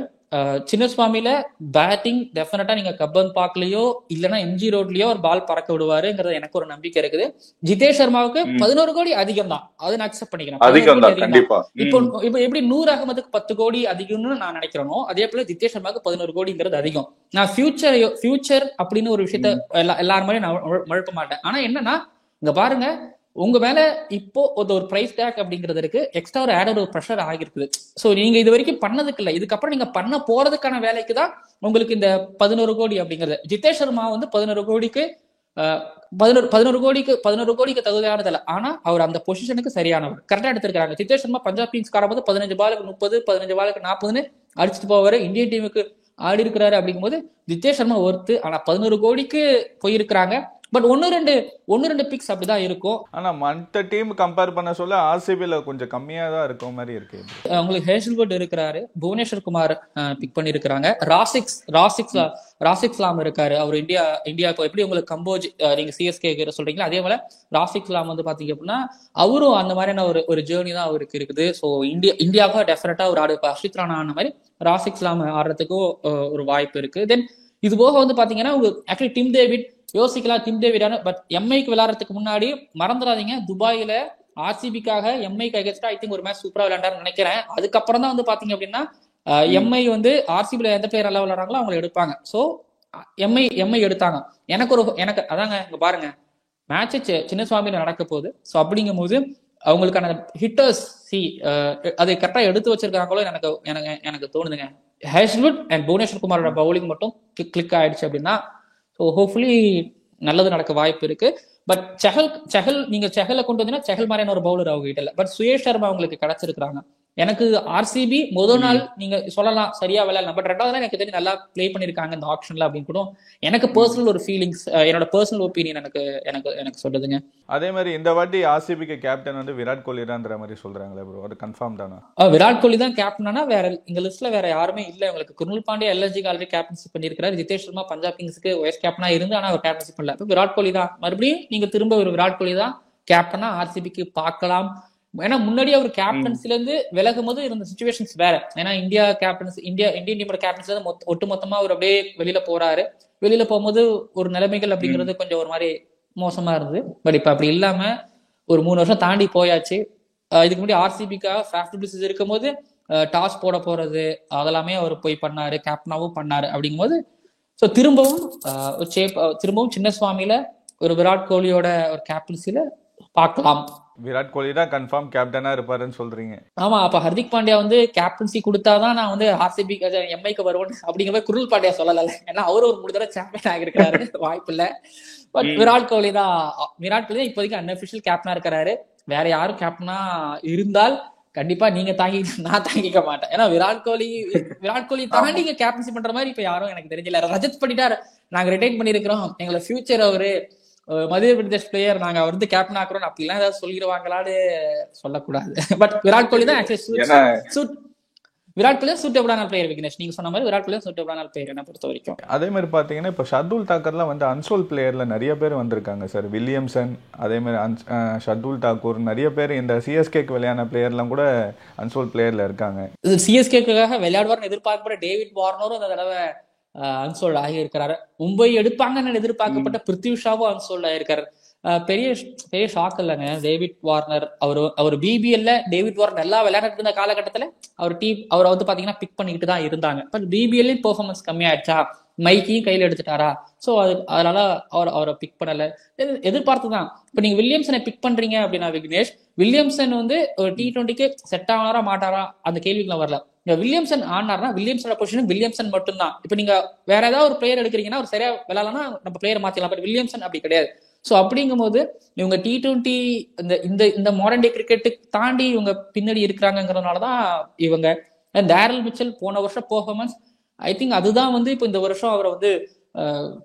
Speaker 5: சின்னசுவாமியில பேட்டிங் டெஃபினட்டா நீங்க கப்பன் பார்க்லயோ இல்லைன்னா எம்ஜி ரோட்லயோ ஒரு பால் பறக்க விடுவாருங்கிறது எனக்கு ஒரு நம்பிக்கை இருக்குது. ஜிதேஷ் சர்மாவுக்கு 11 கோடி அதிகம் தான், அதை நான் அக்செப்ட் பண்ணிக்கிறேன். இப்போ எப்படி நூர் அகமதுக்கு 10 கோடி அதிகம்னு நான் நினைக்கிறேனோ அதே போல ஜிதேஷ் சர்மாவுக்கு 11 கோடிங்கிறது அதிகம். நான் ஃபியூச்சர் அப்படின்னு ஒரு விஷயத்த எல்லாருமே நான் மழுப்ப மாட்டேன். ஆனா என்னன்னா இங்க பாருங்க, உங்க மேல இப்போ ஒரு பிரைஸ் டேக் அப்படிங்கிறது இருக்கு, எக்ஸ்ட்ரா ஒரு ஆட் ஒரு ப்ரெஷர் ஆகிருக்குது. சோ நீங்க இது வரைக்கும் பண்ணதுக்கு இல்ல, இதுக்கப்புறம் நீங்க பண்ண போறதுக்கான வேலைக்கு தான் உங்களுக்கு இந்த 11 கோடி அப்படிங்கிறது. ஜிதேஷ் சர்மா வந்து 11 கோடிக்கு 11 கோடிக்கு தகுதியானது இல்லை, ஆனா அவர் அந்த பொசிஷனுக்கு சரியானவர், கரெக்டா எடுத்திருக்காங்க. ஜிதேஷ் சர்மா பஞ்சாப் கிங்ஸ் காரம்போது 15 பாலுக்கு 30, 15 பாலுக்கு 40ன்னு அடிச்சுட்டு போவாரு, இந்தியன் டீமுக்கு ஆடி இருக்கிறாரு. அப்படிங்கும் போது ஜிதேஷ் சர்மா ஒர்த்து. ஆனா 11 கோடிக்கு போயிருக்கிறாங்க. பட் ஒன்னு ரெண்டு பிக்ஸ் அப்படிதான் இருக்கும்.
Speaker 4: ஆனா மற்ற டீம் கம்பேர் பண்ண சொல்ல ஆர்சிபில கொஞ்சம் கம்மியா தான் இருக்க மாதிரி இருக்கு.
Speaker 5: உங்களுக்கு ஹேசல்வுட் இருக்கிறாரு, புவனேஸ்வர் குமார் பிக் பண்ணிருக்காங்க, ராசிக்ஸ்லாம் இருக்காரு. அவர் இந்தியா எப்படி உங்களுக்கு கம்போஜ் நீங்க சிஎஸ்கே சொல்றீங்களா அதே போல ராசிக்ஸ்லாம் வந்து பாத்தீங்க அப்படின்னா அவரும் அந்த மாதிரியான ஒரு ஜேர்னி தான் அவருக்கு இருக்குது. ஸோ இந்தியாவுக்கு டெஃபினட்டா ஒரு ஆடு ஹர்ஷித் ராணா ஆன மாதிரி ராசிக்ஸ்லாம் ஆடுறதுக்கும் ஒரு வாய்ப்பு இருக்கு. தென் இது போக வந்து பாத்தீங்கன்னா ஆக்சுவலி டிம் டேவிட் யோசிக்கலாம், டிம் டேவிடான. பட் எம்ஐக்கு விளையாடுறதுக்கு முன்னாடி மறந்துடாதீங்க, துபாயில ஆர்சிபிக்காக எம்ஐக்கு அகேன்ஸ்டா ஐ திங்க் ஒரு மேட்ச் சூப்பரா விளையாண்டாருன்னு நினைக்கிறேன். அதுக்கப்புறம் தான் வந்து பாத்தீங்க அப்படின்னா எம்ஐ வந்து ஆர்சிபில எந்த பிளேயர் நல்லா விளையாடுறாங்களோ அவங்களை எடுப்பாங்க. ஸோ எம்ஐ எடுத்தாங்க. எனக்கு அதாங்க இங்க பாருங்க, மேட்ச் சின்னசுவாமியில நடக்க போகுது. ஸோ அப்படிங்கும் போது அவங்களுக்கான ஹிட்டர்ஸ் அதை கரெக்டா எடுத்து வச்சிருக்காங்களோ எனக்கு தோணுதுங்க. ஹேஷ்வுட் அண்ட் புவனேஸ்வர் குமாரோட பவுலிங் மட்டும் கிளிக் ஆயிடுச்சு அப்படின்னா ஸோ ஹோப்ஃபுல்லி நல்லது நடக்க வாய்ப்பு இருக்கு. பட் செஹல் நீங்க செஹலை கொண்டு வந்தீங்கன்னா செஹல் மாதிரியான ஒரு பவுலர் அவங்க கிட்ட இல்லை. பட் சுயேஷ் சர்மா அவங்களுக்கு கிடைச்சிருக்காங்க. எனக்கு ஆர்சிபி முதல் நாள் நீங்க சொல்லலாம் சரியா விளையாடலாம், பட் 2வது நாள் எனக்கு தெரிஞ்சு நல்லா பிளே பண்ணிருக்காங்க இந்த ஆப்ஷன்ல அப்படின்னு கூட எனக்கு பர்சனல் ஒரு ஃபீலிங்ஸ், என்னோட பர்சனல் ஒப்பீனியன் எனக்கு சொல்லுதுங்க.
Speaker 4: அதே மாதிரி இந்த வாட்டி ஆர்சிபிக்கு கேப்டன் வந்து விராட் கோலி தான்ன்ற மாதிரி சொல்றாங்களே ப்ரோ, அது கன்ஃபார்ம் தானா?
Speaker 5: விராட் கோலி தான் கேப்டனா, வேற எங்க லிஸ்ட்ல வேற யாருமே இல்ல. உங்களுக்கு குருணல் பாண்டியா எல்எஸ்ஜிக்கு ஆல்ரெடி கேப்டன்ஷிப் பண்ணிருக்காரு, ஜிதேஷ் சர்மா பஞ்சாப் கிங்ஸ்க்கு வைஸ் கேப்டனா இருந்து ஆனா அவர் கேப்டன்ஷிப் பண்ணல. விராட் கோலி தான் மறுபடியும் நீங்க திரும்ப ஒரு விராட் கோலி தான் கேப்டனா ஆர்சிபிக்கு பார்க்கலாம். ஏன்னா முன்னாடி அவர் கேப்டன்சில இருந்து விலகும் போது இருந்த சிச்சுவேஷன்ஸ் வேற. ஏன்னா இந்தியன் டீமோட கேப்டன்சில இருந்து ஒட்டுமொத்தமா அவர் அப்படியே வெளியில போறாரு. வெளியில போகும்போது ஒரு நிலைமைகள் அப்படிங்கிறது கொஞ்சம் ஒரு மாதிரி மோசமா இருந்தது. பட் இப்ப அப்படி இல்லாம ஒரு 3 வருஷம் தாண்டி போயாச்சு. இதுக்கு முன்னாடி ஆர்சிபிக்காக ஃபேஃப் டு பிளேசிஸ் இருக்கும்போது டாஸ் போட போறது அதெல்லாமே அவர் போய் பண்ணாரு, கேப்டனாவும் பண்ணாரு. அப்படிங்கும்போது ஸோ திரும்பவும் சின்னசுவாமியில ஒரு விராட் கோலியோட ஒரு கேப்டன்சில பார்க்கலாம்.
Speaker 4: விராட் கோலி தான் கன்ஃபார்ம் கேப்டனா இருப்பாருன்னு சொல்றீங்க?
Speaker 5: ஆமா, அப்ப ஹர்திக் பாண்டியா வந்து கேப்டன்சி கொடுத்தாதான் நான் வந்து ஆர்சிபி எம்ஐக்கு வருவேன் அப்படிங்கிற மாதிரி குருல் பாண்டியா சொல்லல. ஏன்னா அவரு ஒரு 3 தடவை சாம்பியன் ஆகிருக்கிறாரு, வாய்ப்பு இல்ல. பட் விராட் கோலி தான் இப்போதைக்கு அன்அபிஷியல் கேப்டனா இருக்கிறாரு. வேற யாரும் கேப்டனா இருந்தால் கண்டிப்பா நீங்க நான் தாங்கிக்க மாட்டேன். ஏன்னா விராட் கோலி தாண்டி கேப்டன்சி பண்ற மாதிரி இப்ப யாரும் எனக்கு தெரியல. ரஜத் பண்ணிட்டார், நாங்க ரிட்டைன் பண்ணிருக்கிறோம், எங்களை ஃபியூச்சர் அவரு மத்திய பிரதேஷ் பிளேயர், நாங்க அவர் வந்து கேப்டன் ஆக்குறோம் அப்படிலாம் ஏதாவது சொல்லிடுவாங்களான்னு சொல்லக்கூடாது. பட் விராட் கோலி தான் விராட் கோலி சூட்டபிளான பிளேயர் விக்னேஷ். நீங்க சொன்ன மாதிரி விராட் கோலி சூட்டபிளான பிளேயர் என்ன பொறுத்த வரைக்கும்.
Speaker 4: அதே மாதிரி பாத்தீங்கன்னா இப்போ ஷர்துல் தாக்கர்லாம் வந்து அன்சோல் பிளேயர்ல நிறைய பேர் வந்திருக்காங்க சார். வில்லியம்சன், அதே மாதிரி ஷர்துல் தாக்கூர், நிறைய பேர் இந்த சிஎஸ்கேக்கு விளையாடின பிளேயர்லாம் கூட அன்சோல் பிளேயர்ல இருக்காங்க.
Speaker 5: சிஎஸ்கேக்காக விளையாடுவார்னு எதிர்பார்க்கப்பட்ட டேவிட் வார்னரும் அந்த தடவை அன்சோல்ட் ஆகி இருக்கிறாரு. மும்பை எடுப்பாங்கன்னு எதிர்பார்க்கப்பட்ட பிருத்வி ஷாவும் அன்சோல்ட் ஆகிருக்காரு. பெரிய ஷாக் இல்லைங்க. டேவிட் வார்னர் அவர் பிபிஎல்ல டேவிட் வார்னர் நல்லா விளையாடிட்டு இருந்த காலகட்டத்துல அவரை வந்து பாத்தீங்கன்னா பிக் பண்ணிக்கிட்டு தான் இருந்தாங்க. பட் பிபிஎல் பெர்ஃபார்மன்ஸ் கம்மியாயிடுச்சா, மைக்கையும் கையில எடுத்துட்டாரா, சோ அதனால அவரை பிக் பண்ணல. எதிர்பார்த்துதான். இப்ப நீங்க வில்லியம்சனை பிக் பண்றீங்க அப்படின்னா விக்னேஷ், வில்லியம்சன் வந்து ஒரு T20க்கு செட் ஆனாரா மாட்டாரா அந்த கேள்விக்குள்ள வரல. வில்லியம்சன் ஆனார்னா வில்லியம்சனோட பொசிஷன் வில்லியம்சன் மட்டும்தான். இப்ப நீங்க வேற ஏதாவது ஒரு பிளேயர் எடுக்கிறீங்கன்னா ஒரு சரியா விளையாடலன்னா நம்ம பிளேயர் மாத்திக்கலாம். பட் வில்லியம்சன் அப்படி கிடையாது. சோ அப்படிங்கும் போது இவங்க T20 இந்த மாடர்ன் டே கிரிக்கெட்டுக்கு தாண்டி இவங்க பின்னாடி இருக்கிறாங்கிறதுனாலதான் இவங்க டேரல் மிச்சல் போன வருஷம் பெர்ஃபார்மன்ஸ் ஐ திங்க் அதுதான் வந்து இப்போ இந்த வருஷம் அவரை வந்து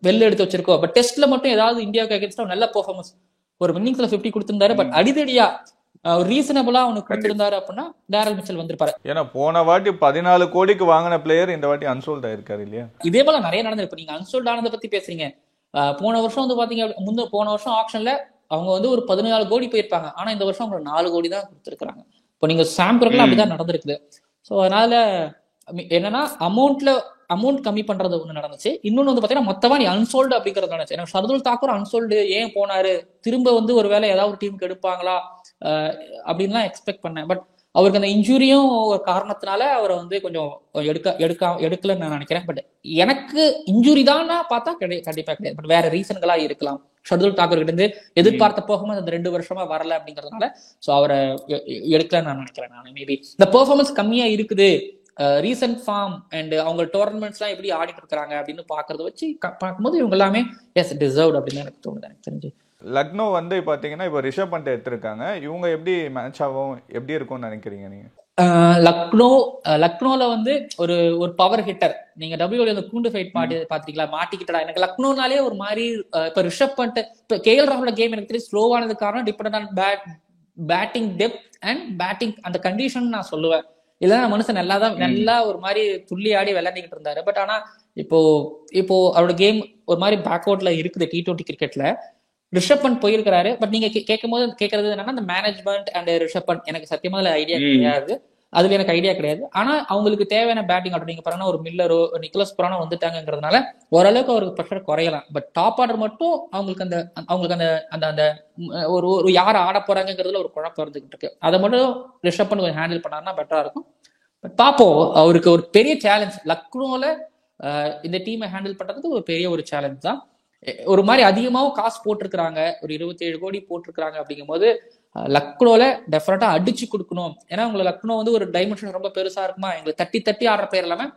Speaker 5: வெளில எடுத்து வச்சிருக்கோம். பட் டெஸ்ட்ல மட்டும் ஏதாவது இந்தியாவுக்கு அகேன்ஸ்டா நல்ல பெர்ஃபார்மன்ஸ், ஒரு இன்னிங்ஸ்ல 50 கொடுத்திருந்தாரு. பட் அடிதடியா ரீசனபிளா அவனுக்கு கொடுத்திருந்தாரு அப்படின்னா டேரல் மிச்சல் வந்திருப்பாரு.
Speaker 4: ஏன்னா போன வாட்டி 14 கோடிக்கு வாங்கின பிளேயர் இந்த வாட்டி அன்சோல்ட் ஆயிருக்காரு இல்லையா?
Speaker 5: இதே போல நிறைய நடந்தது. இப்ப நீங்க அன்சோல்ட் ஆனதை பத்தி பேசுறீங்க. போன வருஷம் வந்து பாத்தீங்க, போன வருஷம் ஆப்ஷன்ல அவங்க வந்து ஒரு 14 கோடி போயிருப்பாங்க. ஆனா இந்த வருஷம் அவங்க 4 கோடி தான் கொடுத்துருக்காங்க. இப்போ நீங்க சாம் கரன்ல அப்படிதான் நடந்திருக்குது. ஸோ அதனால என்னன்னா அமௌண்ட் கம்மி பண்றது ஒண்ணு நடந்துச்சு. இன்னொன்னு வந்து பாத்தீங்கன்னா மொத்தமா நீ அன்சோல்டு அப்படிங்கிறது நடந்துச்சு. எனக்கு ஷர்துல் தாக்கூர் அன்சோல்டு ஏன் போனாரு, திரும்ப வந்து ஒரு வேலை ஏதாவது ஒரு டீமுக்கு எடுப்பாங்களா அப்படின்லாம் எக்ஸ்பெக்ட் பண்ணேன். பட் அவருக்கு அந்த இன்ஜுரியும் ஒரு காரணத்தினால அவரை வந்து கொஞ்சம் எடுக்கலன்னு நான் நினைக்கிறேன். பட் எனக்கு இன்ஜுரி தான் பார்த்தா கண்டிப்பா கிடையாது. பட் வேற ரீசன்களா இருக்கலாம். ஷர்துல் தாக்கூர் கிட்ட இருந்து எதிர்பார்த்த பெர்ஃபார்மன்ஸ் அந்த 2 வருஷமா வரல அப்படிங்கிறதுனால சோ அவரை எடுக்கலன்னு நான் நினைக்கிறேன். நான் மேபி இந்த பெர்ஃபார்மன்ஸ் கம்மியா இருக்குது, ரீசன்ட் ஃபார்ம் அண்ட் அவங்க டோர்னமெண்ட்ஸ் எல்லாம் எப்படி ஆடிட்டு இருக்காங்க அப்படின்னு பாக்குறத வச்சு பார்க்கும்போது இவங்க எல்லாமே எஸ் டிசர்வ்ட் அப்படின்னு எனக்கு தோணுது. எனக்கு தெரிஞ்சு
Speaker 4: லக்னோ வந்து பாத்தீங்கன்னா இப்போ ரிஷப் பண்ட் எடுத்திருக்காங்க. இவங்க எப்படி மேட்ச் ஆகும், எப்படி இருக்கும்னு நினைக்கிறீங்க நீங்க?
Speaker 5: லக்னோல வந்து ஒரு பவர் ஹிட்டர். நீங்க டபிள்யூல அந்த கூண்டு ஃபைட் பாத்தீங்களா, மாட்டிக்கிட்டா. எனக்கு லக்னோனாலே ஒரு மாதிரி இப்ப ரிஷப் பண்ட், இப்ப KL ராகுலோட கேம் எனக்கு தெரியும் ஸ்லோவானது காரணம் depend on batting depth and batting அந்த கண்டிஷன் நான் சொல்லுவேன். இல்லைன்னா மனுஷன் நல்லா ஒரு மாதிரி துள்ளி ஆடி விளையாடிக்கிட்டு இருந்தாரு. பட் ஆனா இப்போ அவரோட கேம் ஒரு மாதிரி பேக்வர்ட்ல இருக்குது T20 கிரிக்கெட்ல. ரிஷப் பண்ட் போயிருக்கிறாரு. பட் நீங்க கேட்கறது என்னன்னா அந்த மேனேஜ்மெண்ட் அண்ட் ரிஷப் பண்ட் எனக்கு சத்தியமா ஐடியா கிடையாது. அதுல எனக்கு ஐடியா கிடையாது. ஆனா அவங்களுக்கு தேவையான பேட்டிங் ஆர்டர் நீங்க பாருங்கன்னா ஒரு மில்லரோ நிக்கோலஸ் புரானோ வந்துட்டாங்கிறதுனால ஓரளவுக்கு அவருக்கு ப்ரெஷர் குறையலாம். பட் டாப் ஆர்டர் மட்டும் அவங்களுக்கு அந்த அந்த அந்த ஒரு யார் ஆட போறாங்கிறதுல ஒரு குழப்பம் இருந்துகிட்டு இருக்கு. அதை மட்டும் ரிஷப் பண்ட் கொஞ்சம் ஹேண்டில் பண்ணாருன்னா பெட்டரா இருக்கும். பட் பாப்போம். அவருக்கு ஒரு பெரிய சேலஞ்ச் லக்னோல இந்த டீமை ஹேண்டில் பண்றதுக்கு ஒரு பெரிய ஒரு சேலஞ்ச் தான். ஒரு மாதிரி அதிகமாவும் காசு போட்டிருக்கிறாங்க, ஒரு 27 கோடி போட்டிருக்கிறாங்க. அப்படிங்கும் போது லக்னோல டெஃபினட்டா அடிச்சு கொடுக்கணும். ஏன்னா உங்களுக்கு லக்னோ வந்து ஒரு டைமென்ஷன் ரொம்ப பெருசா இருக்குமா, எங்களுக்கு தட்டி ஆடுற பிளேயர் இல்லாம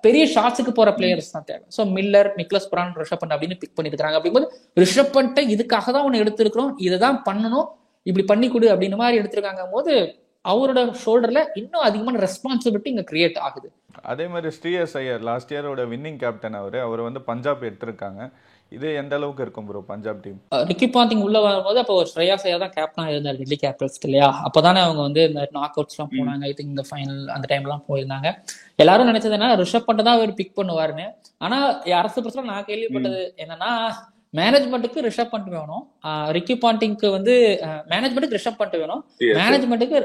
Speaker 5: பெரிய ஷாட்ஸுக்கு போற பிளேயர்ஸ் தான் தேவை. So Miller, Nicholas Pooran, Rishabh Pant அப்படின்னு பிக் பண்ணிருக்காங்க. அப்படிங்கும்போது ரிஷப் பண்ட்டை இதுக்காக தான் ஒண்ணு எடுத்திருக்கிறோம், இதைதான் பண்ணணும், இப்படி பண்ணி கொடு அப்படின்னு மாதிரி எடுத்திருக்காங்க போது அவரோட ஷோல்டர்ல இன்னும் அதிகமான ரெஸ்பான்சிபிலிட்டி இங்க கிரியேட் ஆகுது.
Speaker 4: அதே மாதிரி ஸ்ரீயஸ் ஐயர் லாஸ்ட் இயரோட வின்னிங் கேப்டன் அவர் வந்து பஞ்சாப் எடுத்திருக்காங்க. இது எந்த அளவுக்கு இருக்கும் bro Punjab team? Ricky
Speaker 5: Ponting உள்ள வரும்போது அப்போ ஒரு ஸ்ரேயாஸ் ஐயர் தான் கேப்டனா இருந்தார் டெல்லி கேபிட்டல்ஸ் இல்லையா? அப்பதானே அவங்க வந்து இந்த நாக் அவுட்ஸ் எல்லாம் போனாங்க. ஐ திங்க் இந்த ஃபைனல் அந்த டைம்ல எல்லாம் போயிருந்தாங்க. எல்லாரும் நினைச்சது என்ன, ரிஷப் பண்ட் தான் அவர் பிக் பண்ணுவாருன்னு. ஆனா அரசு பிரச்சனை நான் கேள்விப்பட்டது என்னன்னா, மேனேஜ்மெண்ட்டுக்கு ரிஷப் பண்ட் வேணும், ரிக்கி பாண்டிங்க்கு வந்து மேனேஜ்மெண்ட்டுக்கு ரிஷப் பண்ட் வேணும், மேனேஜ்மெண்ட்டுக்கு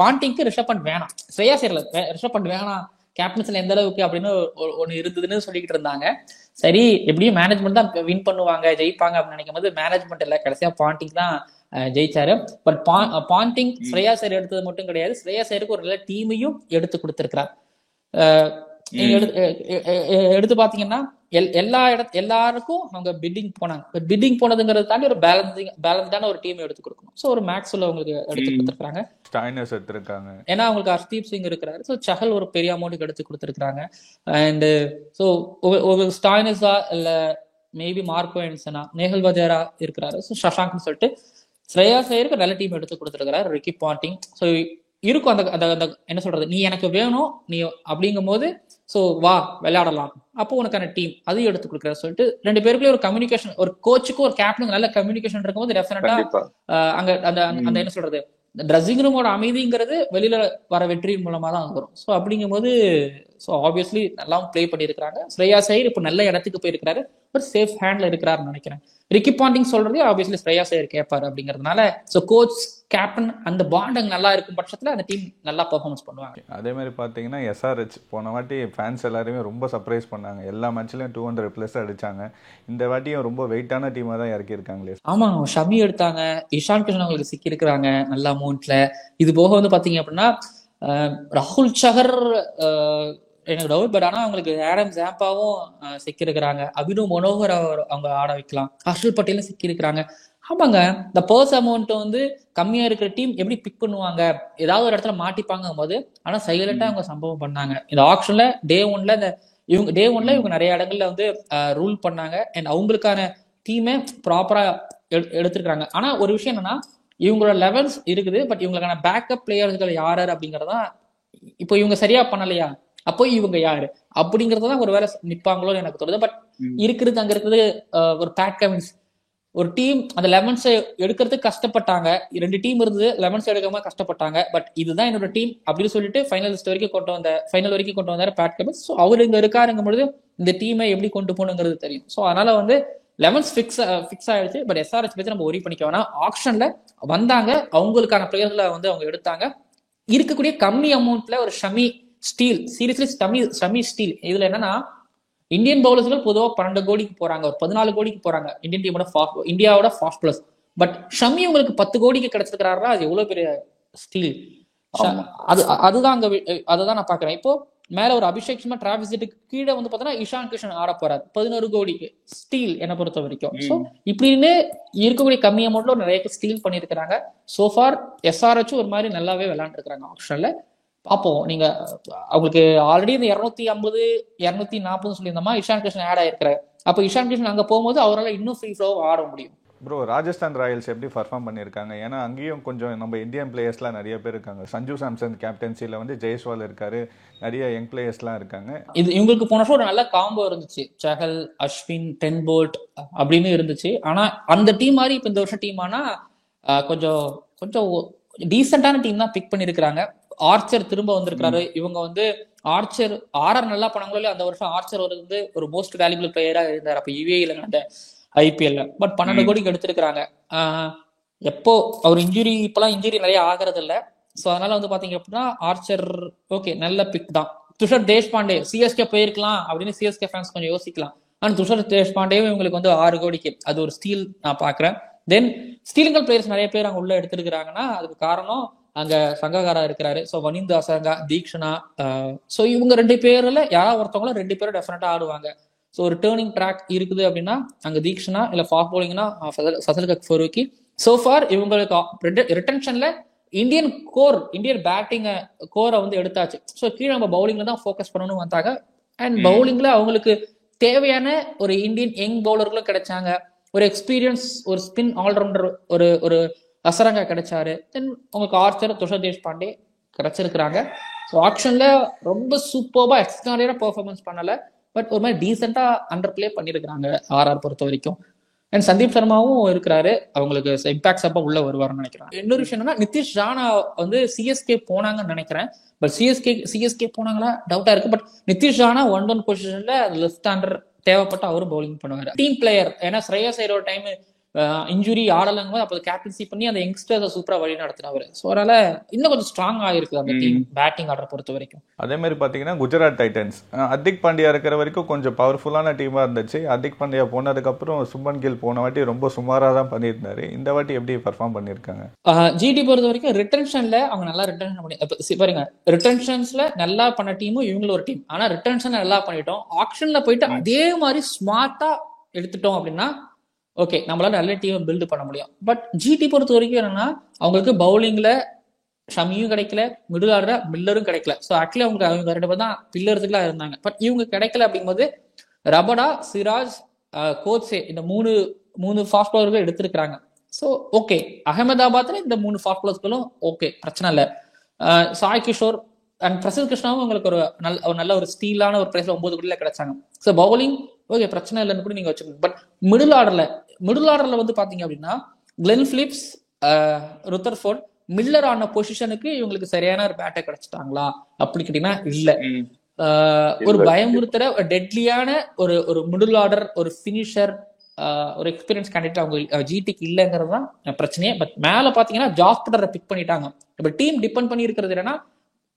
Speaker 5: பாண்டிங்க்கு ரிஷப் பண்ட் வேணாம், ஸ்ரேயாஸ் ஐயர்ல ரிஷப் பண்ட் வேணாம், கேப்டன்ஸ்ல எந்த அளவுக்கு அப்படின்னு ஒண்ணு இருந்ததுன்னு சொல்லிக்கிட்டு இருந்தாங்க. சரி எப்படியும் மேனேஜ்மெண்ட் தான் வின் பண்ணுவாங்க ஜெயிப்பாங்க அப்படின்னு நினைக்கும் போது மேனேஜ்மெண்ட் இல்ல, கடைசியா பாண்டிங் தான் ஜெயிச்சாரு. பட் பாண்டிங் ஸ்ரேயாஸ் ஐயர் எடுத்தது மட்டும் கிடையாது, ஸ்ரேயாஸ் ஐயருக்கு ஒரு நல்ல டீமையும் எடுத்து கொடுத்திருக்கிறார். நீங்க எடுத்து பாத்தீங்கன்னா எல்லாருக்கும் அவங்க பிட்டிங் போனாங்க. பிட்டிங் போனதுங்கிறது தாண்டி ஒரு பேலன்ஸ்டான ஒரு டீம் எடுத்து கொடுக்கணும். ஸோ ஒரு மேக்ஸ்ல அவங்களுக்கு எடுத்து கொடுத்துருக்காங்க, ஏன்னா அவங்களுக்கு ஹர்ஷ்தீப் சிங் இருக்கிறாரு. ஸோ சஹல் ஒரு பெரிய அமௌண்ட்டுக்கு எடுத்து கொடுத்துருக்காங்க. அண்ட் ஸோ ஒரு ஸ்டாய்னஸா இல்ல மேபி மார்க்கோ என்சனா, நேஹல் வஜேரா இருக்கிறாரு. ஸோ சஷாங்க்னு சொல்லிட்டு ஸ்ரேயாஸ் ஐயருக்கு நல்ல டீம் எடுத்து கொடுத்துருக்கிறாரு ரிக்கி பாண்டிங். ஸோ இருக்கும் அந்த அந்த என்ன சொல்றது, நீ எனக்கு வேணும் நீ அப்படிங்கும் போது ஸோ வா விளையாடலாம், அப்போ உனக்கான டீம் அதையும் எடுத்து கொடுக்குற சொல்லிட்டு ரெண்டு பேருக்குள்ளே ஒரு கம்யூனிகேஷன், ஒரு கோச்சுக்கும் ஒரு கேப்டனுக்கு நல்ல கம்யூனிகேஷன் இருக்கும்போது டெஃபினட்டா அங்க அந்த அந்த என்ன சொல்றது ட்ரெஸ்ஸிங் ரூமோட அமைதிங்கிறது வெளியில வர வெற்றியின் மூலமா தான் வரும். ஸோ அப்படிங்கும்போது ஸோ ஆப்வியஸ்லி நல்லா பிளே பண்ணியிருக்கிறாங்க. ஸ்ரேயாஸ் ஐயர் இப்போ நல்ல இடத்துக்கு போயிருக்கிறாரு, ஒரு சேஃப் ஹேண்ட்ல இருக்கிறாருன்னு நினைக்கிறேன். ரிக்கி பாண்டிங் சொல்றதே ஆப்வியஸ்லி ஸ்ரேயாஸ் ஐயர் கேட்பாரு அப்படிங்கிறதுனால ஸோ கோச் கேப்டன் அந்த பாண்ட் நல்லா இருக்கும் பட்சத்துல அந்த டீம் நல்லா பெர்ஃபார்மன்ஸ் பண்ணுவாங்க.
Speaker 4: அதே மாதிரி பாத்தீங்கன்னா எஸ்ஆர்ஹெச் போன வாட்டி ஃபேன்ஸ் எல்லாருமே ரொம்ப சர்ப்ரைஸ் பண்ணாங்க, எல்லா மேட்ச்லயும் 200+ அடிச்சாங்க. இந்த வாட்டியும் ரொம்ப வெயிட்டான டீமா தான் இறக்கி இருக்காங்களே.
Speaker 5: ஆமா, ஷமி எடுத்தாங்க, இஷான் கிஷன் அவங்களுக்கு சிக்கி இருக்கிறாங்க நல்ல அமௌண்ட்ல. இது போக வந்து பாத்தீங்க அப்படின்னா ராகுல் சஹர் எனக்கு டவுட், பட் ஆனா அவங்களுக்கு ஆடம் ஜாம்பாவும் சிக்கி இருக்கிறாங்க, அபினவ் மனோகர் அவங்க ஆட வைக்கலாம், ஹர்ஷல் பட்டேலும் சிக்கி இருக்கிறாங்க. ஆமாங்க, இந்த பர்ஸ் அமௌண்ட் வந்து கம்மியா இருக்கிற டீம் எப்படி பிக் பண்ணுவாங்க, ஏதாவது ஒரு இடத்துல மாட்டிப்பாங்க போது. ஆனா சைலண்டா அவங்க சம்பவம் பண்ணாங்க இந்த ஆக்ஷன்ல. டே ஒன்ல இவங்க நிறைய இடங்கள்ல வந்து ரூல் பண்ணாங்க அண்ட் அவங்களுக்கான டீமை ப்ராப்பரா எடுத்திருக்காங்க. ஆனா ஒரு விஷயம் என்னன்னா, இவங்களோட லெவல்ஸ் இருக்குது, பட் இவங்களுக்கான பேக்கப் பிளேயர்கள் யாரு அப்படிங்கறதா இப்போ இவங்க சரியா பண்ணலையா, அப்போ இவங்க யாரு அப்படிங்கறதான் ஒரு வேலை நிப்பாங்களோன்னு எனக்கு தோணுது. பட் இருக்கிறது அங்க இருக்கிறது ஒரு பேட் கமின்ஸ் ஒரு டீம் அந்த 11 எடுக்கிறதுக்கு கஷ்டப்பட்டாங்க. 2 டீம் இருந்தது, 11 எடுக்காம கஷ்டப்பட்டாங்க. பட் இதுதான் என்னோட டீம் அப்படின்னு சொல்லிட்டு ஃபைனல் வரைக்கும் கொண்டு வந்தாரு பேட் கமின்ஸ். ஸோ அவர் இங்க இருக்காருங்கும் பொழுது இந்த டீமை எப்படி கொண்டு போகணுங்கிறது தெரியும். ஸோ அதனால வந்து 11 ஃபிக்ஸ் ஆயிடுச்சு. பட் எஸ்ஆர்ஹெச் பத்தி நம்ம ஒரி பண்ணிக்க வேணாம். ஆக்ஷன்ல வந்தாங்க, அவங்களுக்கான பிளேயர்களை வந்து அவங்க எடுத்தாங்க. இருக்கக்கூடிய கம்மி அமௌண்ட்ல ஒரு Shami steel, seriously Shami steel. இதுல என்னன்னா, இந்தியன் பவுலர்ஸ்கள் பொதுவாக 12 கோடிக்கு போறாங்க, ஒரு 14 கோடிக்கு போறாங்க இந்தியன் டீமோட இந்தியாவோட ஃபாஸ்ட் பிளஸ். பட் ஷமி உங்களுக்கு 10 கோடிக்கு கிடைச்சிருக்கிறாருன்னா அது எவ்வளவு பெரிய ஸ்டீல். அதுதான் நான் பாக்குறேன். இப்போ மேல ஒரு அபிஷேக் சர்மா, டிராவிஸ் ஹெட்டுக்கு கீழே வந்து பாத்தீங்கன்னா இஷான் கிஷன் ஆட போறாரு 11 கோடிக்கு ஸ்டீல் என்னை பொறுத்த வரைக்கும். ஸோ இப்படின்னு இருக்கக்கூடிய கம்மி அமௌண்ட்ல நிறைய ஸ்டீல் பண்ணிருக்கிறாங்க. சோஃபார் எஸ்ஆர்ஹெச் ஒரு மாதிரி நல்லாவே விளையாண்டு இருக்கிறாங்க ஆப்ஷன்ல. பார்ப்போம். நீங்க அவங்களுக்கு ஆல்ரெடி இந்த 250 240 சொல்லியிருந்தோமா, இஷான் கிஷன் ஆட் ஆயிருக்கிறாரு. அப்போ இஷான் கிஷன் அங்க போகும்போது அவரால் இன்னும் ஃப்ரீ ஃப்ளோ ஆட முடியும்.
Speaker 4: ப்ரோ, ராஜஸ்தான் ராயல்ஸ் எப்படி பர்ஃபார்ம் பண்ணியிருக்காங்க? ஏன்னா அங்கேயும் கொஞ்சம் நம்ம இந்தியன் பிளேயர்ஸ்லாம் நிறைய பேர் இருக்காங்க. சஞ்சு சாம்சன் கேப்டன்சியில் வந்து ஜெய்ஸ்வால் இருக்காரு, நிறைய யங் பிளேயர்ஸ்லாம் இருக்காங்க.
Speaker 5: இது இவங்களுக்கு போன வருஷம் ஒரு நல்ல காம்போ இருந்துச்சு, சஹல், அஸ்வின், டென் போல்ட் அப்படின்னு இருந்துச்சு. ஆனா அந்த டீம் மாதிரி இப்போ இந்த வருஷம் டீம் ஆனா கொஞ்சம் டீசென்டான டீம் தான் பிக் பண்ணியிருக்கிறாங்க. ஆர்ச்சர் திரும்ப வந்திருக்காரு. இவங்க வந்து ஆர்ச்சர் நல்லா பண்ணாங்களோ இல்லையா, அந்த வருஷம் ஆர்ச்சர் வந்து ஒரு மோஸ்ட் வேல்யூபிள் பிளேயரா இருந்தார் அப்ப யுஏஇல நடந்த ஐபிஎல்ல. பட் 12 கோடிக்கு எடுத்திருக்கிறாங்க. எப்போ அவர் இப்பெல்லாம் இன்ஜுரி நிறைய ஆகிறது இல்லை. ஸோ அதனால வந்து பாத்தீங்க அப்படின்னா ஆர்ச்சர் ஓகே நல்ல பிக் தான். துஷார் தேஷ்பாண்டே சிஎஸ்கே போயிருக்கலாம் அப்படின்னு சிஎஸ்கே ஃபேன்ஸ் கொஞ்சம் யோசிக்கலாம். ஆனா துஷார் தேஷ்பாண்டேவும் இவங்களுக்கு வந்து 6 கோடிக்கு அது ஒரு ஸ்டீல் நான் பாக்குறேன். தென் ஸ்டீலிங்கல் பிளேயர்ஸ் நிறைய பேர் அங்க உள்ள எடுத்திருக்கிறாங்கன்னா அதுக்கு காரணம் அங்க சங்ககாரா இருக்கிறாரு. ஸோ வனிந்து அசங்கா, தீக்ஷனா, ஸோ இவங்க 2 பேர்ல யாராவது ஒருத்தவங்களும் 2 பேரும் டெஃபினட்டா ஆடுவாங்க. ஸோ ஒரு டேர்னிங் ட்ராக் இருக்குது அப்படின்னா அங்க தீக்ஷனா, இல்ல ஃபாஸ்ட் பவுலிங்னா சசல்கக் ஃபரூக்கி. சோஃபார் இவங்களுக்கு ரிட்டன்ஷன்ல இந்தியன் பேட்டிங் கோரை வந்து எடுத்தாச்சு. ஸோ கீழே நம்ம பவுலிங்ல தான் ஃபோக்கஸ் பண்ணணும்னு வந்தாங்க. அண்ட் பவுலிங்ல அவங்களுக்கு தேவையான ஒரு இந்தியன் யங் பவுலர்களும் கிடைச்சாங்க. ஒரு எக்ஸ்பீரியன்ஸ், ஒரு ஸ்பின் ஆல்ரவுண்டர், ஒரு அசரங்கா கிடைச்சாரு. தென் உங்களுக்கு ஆர்ச்சர், துஷார் தேஷ்பாண்டே கிடைச்சிருக்கிறாங்க. ஸோ ஆக்ஷன்ல ரொம்ப சூப்பர்பா எக்ஸ்ட்ராடினரியா பெர்ஃபார்மன்ஸ் பண்ணல, பட் ஒரு மாதிரி டீசெண்டா அண்டர் பிளே பண்ணிருக்கிறாங்க ஆர்ஆர் பொறுத்த வரைக்கும். அண்ட் சந்தீப் சர்மாவும் இருக்கிறாரு, அவங்களுக்கு இம்பாக்ட் அப்ப உள்ள வருவாருன்னு நினைக்கிறேன். இன்னொரு விஷயம் என்னன்னா, நிதிஷ் ராணா வந்து சிஎஸ்கே போனாங்கன்னு நினைக்கிறேன். பட் சிஎஸ்கே போனாங்களா டவுட்டா இருக்கு. பட் நிதிஷ் ராணா 1-1 பொசிஷன்ல லெஃப்ட் ஹேண்டர் தேவைப்பட்ட அவரும் பவுலிங் பண்ணுவாரு. டீம் பிளேயர், ஏன்னா ஸ்ரேயாஸ் ஐயரோட டைம் இன்ஜுரி ஆடலங்க போது அப்போ கேப்டன்சி பண்ணி அந்த யங்ஸ்டர்ஸை சூப்பரா வழி நடத்தினவர். ஸோ அதனால இன்னும் கொஞ்சம் ஸ்ட்ராங் ஆயிருக்கு அந்த டீம் பேட்டிங் ஆர்டர் பொறுத்த வரைக்கும்.
Speaker 4: அதே மாதிரி பாத்தீங்கன்னா குஜராத் டைட்டன்ஸ் ஹர்திக் பாண்டியா இருக்கிற வரைக்கும் கொஞ்சம் பவர்ஃபுல்லான டீமா இருந்துச்சு. ஹர்திக் பாண்டியா போனதுக்கு அப்புறம் சுப்மன் கில் போன வாட்டி ரொம்ப சுமாரா தான் பண்ணியிருந்தாரு. இந்த வாட்டி எப்படி பெர்ஃபார்ம் பண்ணிருக்காங்க?
Speaker 5: ஜிடி பொறுத்த வரைக்கும் ரிட்டன்ஷன்ல அவங்க நல்லா ரிட்டன்ஷன் பண்ணி பாருங்க, ரிட்டன்ஷன்ஸ்ல நல்லா பண்ண டீமும் இவங்களும் ஒரு டீம். ஆனா ரிட்டன்ஷன் நல்லா பண்ணிட்டோம், ஆக்ஷன்ல போயிட்டு அதே மாதிரி ஸ்மார்ட்டா எடுத்துட்டோம் அப்படின்னா ஓகே நம்மளால நல்ல டீம் பில்டு பண்ண முடியும். பட் ஜிடி பொறுத்த வரைக்கும் என்னன்னா அவங்களுக்கு பவுலிங்ல ஷமியும் கிடைக்கல, மிடில் ஆர்டர் மில்லரும் கிடைக்கல. ஸோ ஆக்சுவலி அவங்க 2 பேர் தான் பில்லர்ஸுக்குலாம் இருந்தாங்க. பட் இவங்க கிடைக்கல அப்படிங்கும்போது ரபடா, சிராஜ், கோட்ஸே இந்த மூணு ஃபாஸ்ட் பவுலர்கள் எடுத்திருக்கிறாங்க. ஸோ ஓகே அகமதாபாத்ல இந்த 3 ஃபாஸ்ட் பவுலர்ஸ்களும் ஓகே பிரச்சனை இல்லை. சாய் கிஷோர் அண்ட் பிரசித் கிருஷ்ணாவும் உங்களுக்கு ஒரு நல்ல ஒரு ஸ்டீலான ஒரு பிரைஸ்ல 9 கோடியில கிடைச்சாங்க. ஸோ பவுலிங் ஓகே பிரச்சனை இல்லைன்னு கூட நீங்க வச்சுக்கோங்க. பட் மிடில் ஆர்டர்ல வந்து பாத்தீங்க அப்படின்னா கிளென் பிலிப்ஸ், ருத்தர்ஃபோர்ட், மில்லர் ஆன பொசிஷனுக்கு இவங்களுக்கு சரியான ஒரு பேட்டை கிடைச்சிட்டாங்களா அப்படி கேட்டீங்கன்னா இல்ல. ஒரு பயமுறுத்துற டெட்லியான ஒரு மிடில் ஆர்டர், ஒரு பினிஷர், ஒரு எக்ஸ்பீரியன்ஸ் கேண்டிடேட் அவங்க ஜிடிக்கு இல்லைங்கிறது தான் பிரச்சனையே. பட் மேல பாத்தீங்கன்னா ஜாஸ் பட்டரை பிக் பண்ணிட்டாங்க. இப்ப டீம் டிபெண்ட் பண்ணி இருக்கிறது என்னன்னா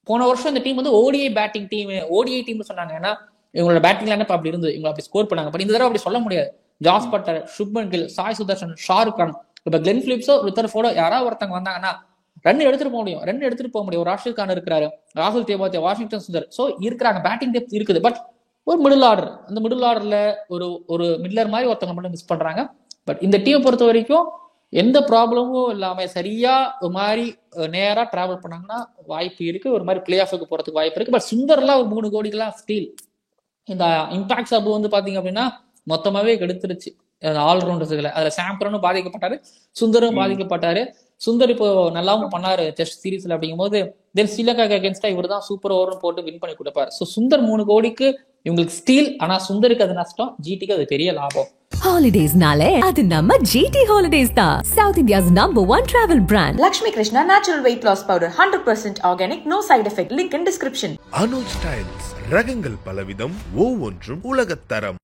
Speaker 5: போன வருஷம் இந்த டீம் வந்து ODI batting team, ODI team சொன்னாங்க. ஏன்னா இவங்களோட பேட்டிங் லைனப் அப்படி இருந்தது, இவங்க அப்படி ஸ்கோர் பண்ணாங்க. பட் இந்த தடவை அப்படி சொல்ல முடியாது. ஜாஸ் பட்டர், சுப்மன் கில், சாய் சுதர்ஷன், ஷாருக் கான், இப்ப கிளென் பிலிப்ஸோ ருத்தர்ஃபோர்டோ யாராவது ஒருத்தவங்க வந்தாங்கன்னா ரன் எடுத்துட்டு போக முடியும். ஒரு ராஷித் கான் இருக்கிறாரு, ராகுல் தேவாத்தியா, வாஷிங்டன் சுந்தர். ஸோ இருக்கிறாங்க, பேட்டிங் டெப்த் இருக்குது. பட் ஒரு மிடில் ஆர்டர், அந்த மிடில் ஆர்டர்ல ஒரு மில்லர் மாதிரி ஒருத்தவங்க மட்டும் மிஸ் பண்றாங்க. பட் இந்த டீம் பொறுத்த வரைக்கும் எந்த ப்ராப்ளமும் இல்லாம சரியா ஒரு மாதிரி நேரா டிராவல் பண்ணாங்கன்னா வாய்ப்பு இருக்கு, ஒரு மாதிரி பிளே ஆஃபுக்கு போறதுக்கு வாய்ப்பு இருக்கு. பட் சுந்தர்லாம் ஒரு 3 கோடிக்கெல்லாம் ஸ்டீல். இந்த இம்பாக்ட் சப் வந்து பாத்தீங்க அப்படின்னா மொத்தமாவே கெடுத்துருச்சு ஆல்ரவுண்டர்ஸ்களை. அதுல சாம்கரனும் பாதிக்கப்பட்டாரு, சுந்தரும் பாதிக்கப்பட்டாரு. சுந்தர் இப்போ நல்லாவும் பண்ணாரு டெஸ்ட் சீரீஸ்ல. அப்படிங்கும் போது தென் ஸ்ரீலங்கா அகேன்ஸ்டா இவர் தான் சூப்பர் ஓவரும் போட்டு வின் பண்ணி கொடுப்பாரு. ஸோ சுந்தர் 3 கோடிக்கு இவங்களுக்கு ஸ்டீல். ஆனா சுந்தருக்கு அது நஷ்டம், ஜிடிக்கு அது பெரிய லாபம்.
Speaker 1: ஹாலிடேஸ்னாலே அது நம்ம ஜிடி ஹாலிடேஸ் தான். South India's number 1 travel brand.
Speaker 2: Lakshmi Krishna Natural Weight Loss Powder 100% organic, no side effect. Link in description.
Speaker 3: Anuj tiles ரகங்கள் பலவிதம், ஒவ்வொன்றும் உலகத்தரம்.